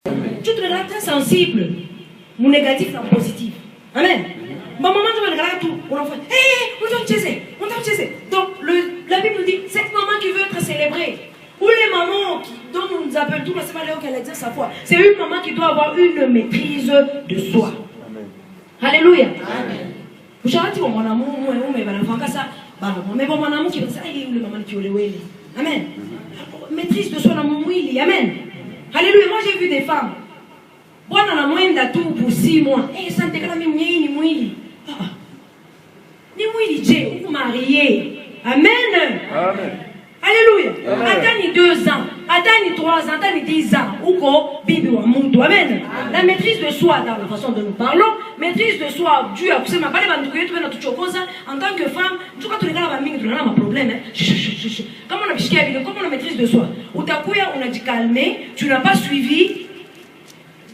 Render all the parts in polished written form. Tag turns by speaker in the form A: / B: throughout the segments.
A: Tu te regardes très sensible. Mon négatif, c'est positif. Amen. Ma maman, tu me regardes tout. On enfant, on t'a chasé. Donc, la Bible nous dit, cette maman qui veut être célébrée, ou les mamans dont nous nous appelons, tout le monde sait qu'elle exerce sa foi, c'est une maman qui doit avoir une maîtrise de soi. Amen. Alléluia. Amen. Vous savez, mon amour, mais mon amour qui va dire, le maman qui est Amen. Maîtrise de soi dans mon oui, Amen. Alléluia. Moi, j'ai vu des femmes. Bon, on a moins d'atout pour 6 mois. Et ça ne t'est pas même ni mouili. Ni mouili, Dieu, vous mariez. Amen. Amen. Alléluia. Attends 2 ans, attends 3 ans, attends 10 ans. Ou quoi, Bibi ou Amoudou. Amen. La maîtrise de soi dans la façon dont nous parlons, maîtrise de soi, Dieu a poussé ma balle, en tant que femme, tu vois, tu regardes la mine, tu as un problème. Comment on a pisqué, comment on a maîtrise de soi. Ou t'as couillé, on a dit calmer, tu n'as pas suivi.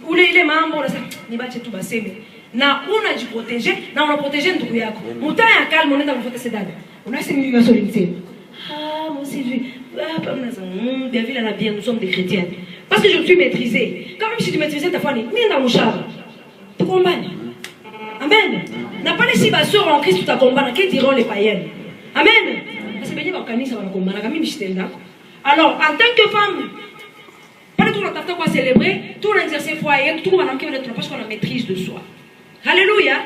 A: Ou les membres, ni bâti tout bassé, mais na on a dit protéger, na on a protégé notre couillako. Mouta est calme, on est dans le fauteuil sédade. On a ces millions solides. Ah, mon Sylvie, bien vu la bien, nous sommes des chrétiens. Parce que je suis maîtrisée. Quand même si tu maîtrisais ta foi, ni dans mon char. Tu combats. Amen. N'a pas laissé ma soeur en Christ tout à combattre. Qu'est-ce diront les païens? Amen. C'est bien que ça va combattre. Alors, en tant que femme, pas tout le temps qu'on célébrer, tout l'exercice foyer, tout le monde qui veut être parce qu'on a maîtrise de soi. Alléluia.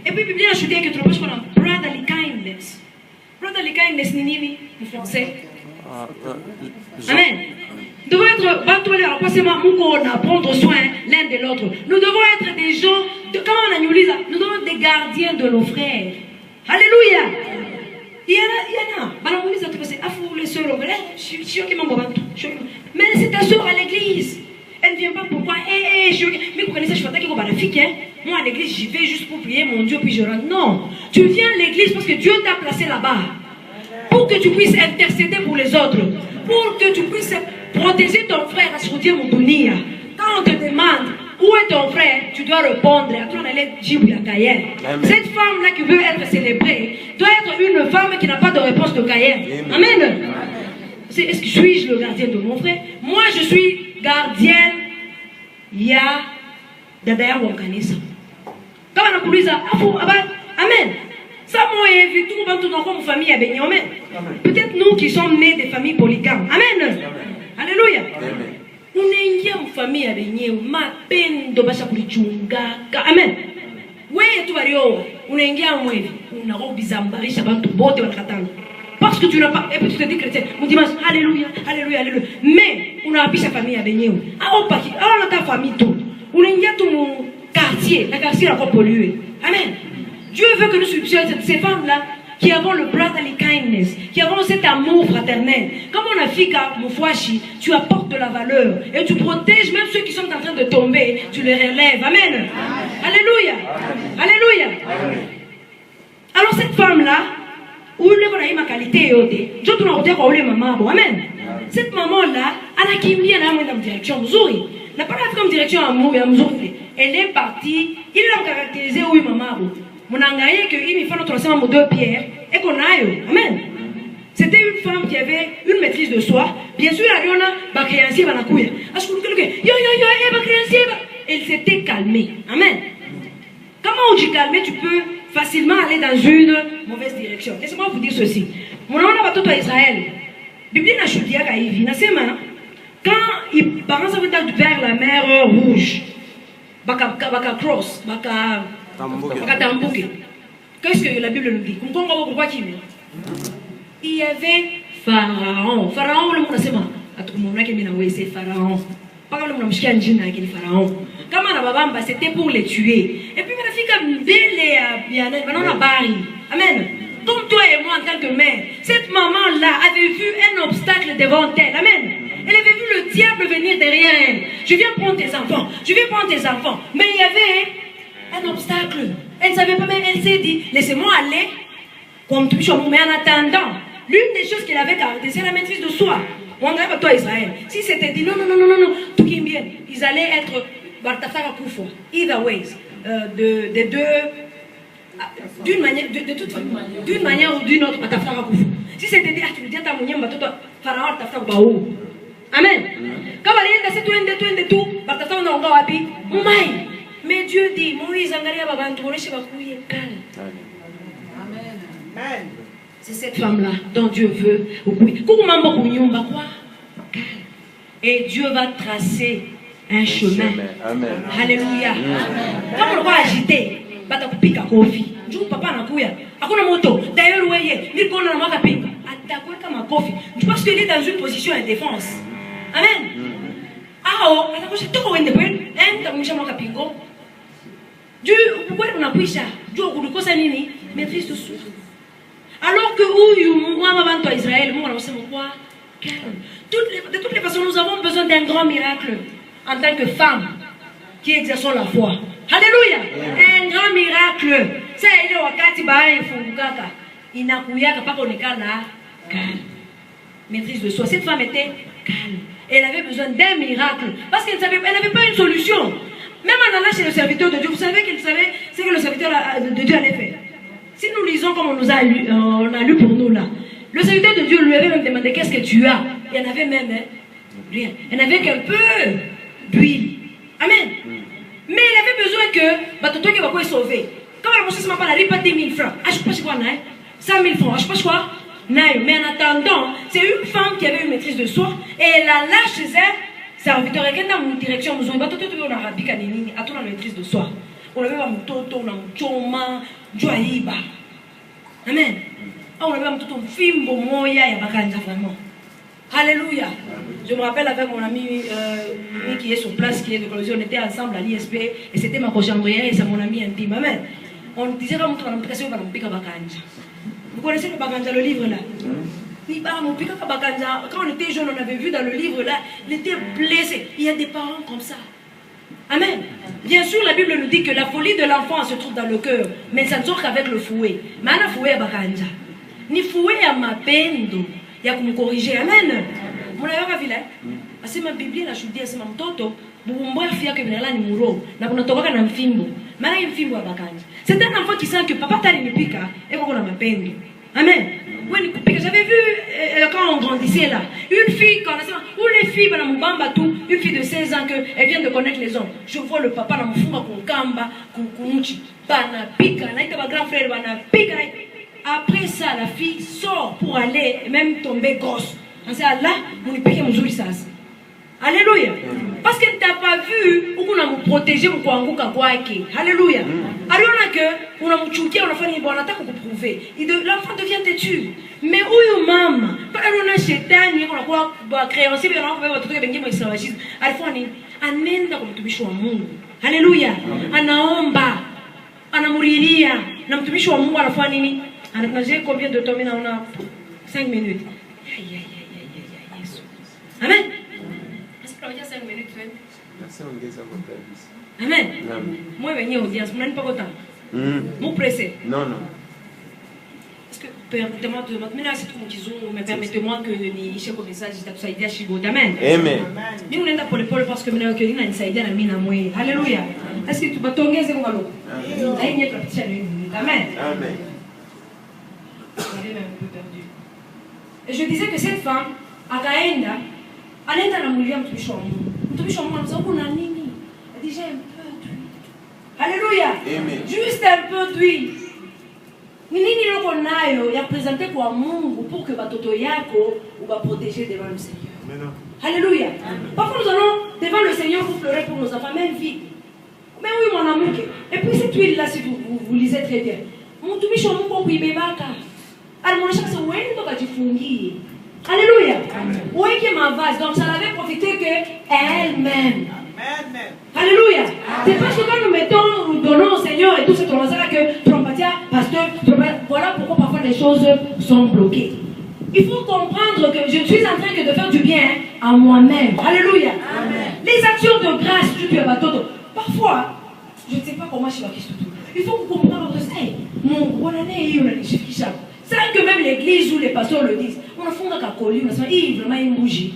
A: Et puis, bien ajouter que tu parce qu'on a brotherly kindness. Brotherly kindness, nini, en français. Amen. Nous devons être, prendre soin l'un de l'autre. Nous devons être des gens, comment on a nous dit ça? Nous devons être des gardiens de nos frères. Alléluia. Il y en a. Mais c'est ta soeur à l'église. Elle ne vient pas pourquoi. Mais vous connaissez, je fais attaquer la fille. Moi à l'église, j'y vais juste pour prier mon Dieu, puis je rentre. Non. Tu viens à l'église parce que Dieu t'a placé là-bas. Pour que tu puisses intercéder pour les autres. Pour que tu puisses protéger ton frère à ce que Dieu mon dunia. Quand on te demande où est ton frère, tu dois répondre. Cette femme-là qui veut être célébrée doit être une femme qui n'a pas de réponse de Caïn. Amen. Est-ce que suis-je le gardien de mon frère? Moi, je suis gardienne. Il y a d'ailleurs mon organisme. Quand on a couru ça, amen. Ça, moi, j'ai vu tout le monde dans ma famille à Béni. Amen. Peut-être nous qui sommes nés des familles polygames. Amen. Alléluia. On est une famille à Béni. Ma peine de basa pour chunga. Amen. Oui, tu vas dire, on est un moyen. On a robe bizambari, ça va tout botter dans le parce que tu n'as pas. Et puis tu te dis chrétien. On dit, alléluia, alléluia, alléluia. Mais on a appris sa famille à Béni. Ah, on a ta famille tout. On est tout mon quartier. La quartier n'a pas pollué. Amen. Dieu veut que nous soyons ces femmes-là qui avons le brotherly kindness, qui avons cet amour fraternel. Comme on a fait qu'à Moufouachi, tu apportes de la valeur et tu protèges même ceux qui sont en train de tomber, tu les relèves. Amen. Amen. Alléluia. Amen. Alléluia. Amen. Alors cette femme-là, où elle a eu ma qualité, je te l'ai maman. Amen. Cette maman-là, elle a qui mis dans la direction Zouri. Elle n'a pas la comme direction amour et amour. Elle est partie, il l'a caractérisé oui maman. Mon engagé que il me fait notre ensemble 2 pierres et qu'on aille. Amen. C'était une femme qui avait une maîtrise de soi. Bien sûr, elle a créancier va la couille. Elle s'était calmée. Amen. Comment on dit calmer, tu peux facilement aller dans une mauvaise direction. Laissez-moi vous dire ceci. Mon nom a tout à Israël. Bible n'a chuté à Ivi. Quand ils parents s'en vers la mer Rouge, baka cross, baka qu'est-ce que la Bible nous dit? Il y avait Pharaon. Pharaon, le monde c'est Pharaon. Pas comme le monde Pharaon. Comment c'était pour les tuer. Et puis, la fille comme bien, amen. Comme toi et moi en tant que mère, cette maman-là avait vu un obstacle devant elle. Amen. Elle avait vu le diable venir derrière elle. Je viens prendre tes enfants. Je viens prendre tes enfants. Mais il y avait un obstacle. Elle ne savait pas, mais elle s'est dit, laissez-moi aller. Comme tu mais en attendant, l'une des choses qu'elle avait gardée, c'est la maîtrise de soi. On dirait pas toi Israël. Si c'était dit non, tout qui est bien, ils allaient être Bartafara Koufo. Either ways. Des deux. D'une manière ou d'une autre, Bartafara Koufo. Si c'était dit, ah, tu me dis à ta mounière, Pharaon Bartafara Baou. Amen. Quand on est tout, mais Dieu dit, Moïse, c'est cette femme-là dont Dieu veut. Et Dieu va tracer un chemin.
B: Amen.
A: Alléluia. Quand on va agiter, papa nakuya akuna moto d'ailleurs voyez il connaît na maka pinga atakwe kama kofi je pense qu'il est dans une position de défense. Amen. Ah atakosha toko wende bwen takumisha maka pingo Dieu pourquoi on a pris ça Dieu kudukosa nini maîtrise de soi. Alors que où moi maman Israël moi on sait quoi de toutes les façons nous avons besoin d'un grand miracle en tant que femme qui exerçons la foi. Alléluia. Un grand miracle. C'est ile wakati baa ifungukaka inakuyaka papa onekana calme. Maîtrise de soi. Cette femme était calme. Elle avait besoin d'un miracle parce qu'elle n'avait pas une solution. Même en allant chez le serviteur de Dieu, vous savez qu'elle savait ce que le serviteur de Dieu allait faire. Si nous lisons comme on a lu pour nous là, le serviteur de Dieu lui avait même demandé qu'est-ce que tu as. Il y en avait même rien. Il y en avait qu'un peu d'huile. Amen. Mais il avait besoin que Batoto qui va quoi sauver. Quand la monsieur m'a parlé, il pas 10 000 francs. Ah, je sais pas quoi, 100 000 francs. Ah, je sais pas quoi. Mais en attendant, c'est une femme qui avait une maîtrise de soi et elle a là chez elle serviteur. Et quand dans une direction, nous avons Batoto qui a rabbi kanini, à tout la maîtrise de soi. On avait un mototo, on a un choma, joaïba. Amen. On avait un tout film pour moi, il y a bakanja vraiment. Alléluia. Je me rappelle avec mon ami qui est sur place, qui est de Colosie, on était ensemble à l'ISP et c'était ma cochambrière et c'est mon ami intime. Amen. On disait que vous connaissez le Bakanja, le livre là? Quand on était jeune, on avait vu dans le livre là, il était blessé. Il y a des parents comme ça. Amen. Bien sûr, la Bible nous dit que la folie de l'enfant se trouve dans le cœur, mais ça ne sort qu'avec le fouet. Mais on a fouet à Bakanja. Ni fouet à ma peine. Il y a comme corriger. Amen. Mon aïe a vu là. C'est ma Bible là, je dis c'est mon toto. Bouboumboua fia que venez là ni mouro. Na kuna toka na mfimbo. Mara mfimbo abakanja. C'est un enfant qui sent que papa t'a ni pika et qu'on a ma peine. Amen. Oui, j'avais vu quand on grandissait là, une fille quand où les filles dans mon bamba tout, une fille de 16 ans que elle vient de connaître les hommes. Je vois le papa dans mon fumba kukamba, kukunuchi, bana pika, na ita ba grand frère bana pika. Après ça, la fille sort pour aller même tomber grosse. On sait là, on est piqué mon jour ça. Alléluia. Parce qu'elle t'a pas vu ou qu'on a nous protégé mon kwanguka kwake. Alléluia. Alors on a que on a nous chouqué, on a fait une bonne attaque pour prouver. L'enfant devient têtu. Mais où est maman? Quand on a chétan, on a quoi créancier, on a tout bengi mo esawashiz. Alfoni anenda kwa mtumishi wa Mungu. Alléluia. Anaomba. Anamuriria. Na mtumishi wa Mungu anafanya nini? Anatnaje combien de temps on a 5 minutes. Amen. Est-ce que tu as 5 minutes? Amen. Moi, je viens audience. Je ne pas autant. Vous pressez?
B: Non, non.
A: Est-ce que permettez-moi de me mettre c'est tout mais permettez-moi que les chefs de message ça aide à Chigo. Amen.
B: Amen.
A: Nous on est là pour le parce que maintenant que nous on ça aide à mina moi. Alléluia. Est-ce que tu vas tomber c'est quoi l'eau? Aïe nie petit Amen.
B: Amen.
A: J'avais même un peu perdu. Et je disais que cette femme à Kaenda anaenda na mwili mtumishi wa Mungu. Mtumishi wa Mungu anasema kuna nini? Elle dit j'ai un peu d'huile. Alléluia. Amen. Juste un peu d'huile. Ni nini loko nayo ya présenter kwa Mungu pour que batoto yako ou va protéger devant le Seigneur. Amen. Alléluia. Parfois nous allons devant le Seigneur pour pleurer pour nos enfants même vie. Mais oui mon amour. Et puis cette huile là si vous lisez très bien. Mtumishi wa Mungu kuibebaka. Alimonisha se wendo kajifungie. Alléluia. Oui, qui est ma vase. Donc, ça n'avait profité qu'elle-même. Alléluia. C'est parce que quand nous mettons, nous donnons au Seigneur et tout ce qu'on va dire que Trompatia, pasteur, voilà pourquoi parfois les choses sont bloquées. Il faut comprendre que je suis en train de faire du bien à moi-même. Alléluia. Amen. Les actions de grâce, tu as tout. Parfois, je ne sais pas comment je vais faire tout. Il faut comprendre que c'est mon bon année, on a des chiffres qui savent. C'est que même l'église ou les pasteurs le disent. On a fondé un colis, on a dit, vraiment une bougie.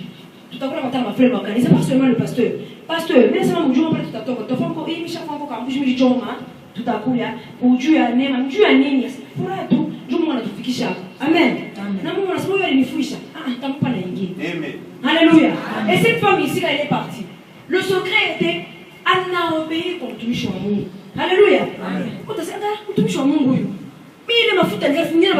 A: Tout à l'heure, on a fait l'organisme. C'est pas seulement le pasteur. Pasteur, mais c'est un bougie, on va tout à l'heure. Tu as fait encore, chaque fois qu'on bouge, je dis, tout à coup, ou Dieu a né, même Dieu a né. Pour là, tout, je m'en ai tout fait. Amen. Amen. Ah, t'as pas l'ingé. Amen. Alléluia. Et cette femme ici, elle est partie. Le secret était Anna obéir contre Mungu. Alléluia. Quand tu as dit, tu es Mungu. Mais il est ma faute, elle va finir.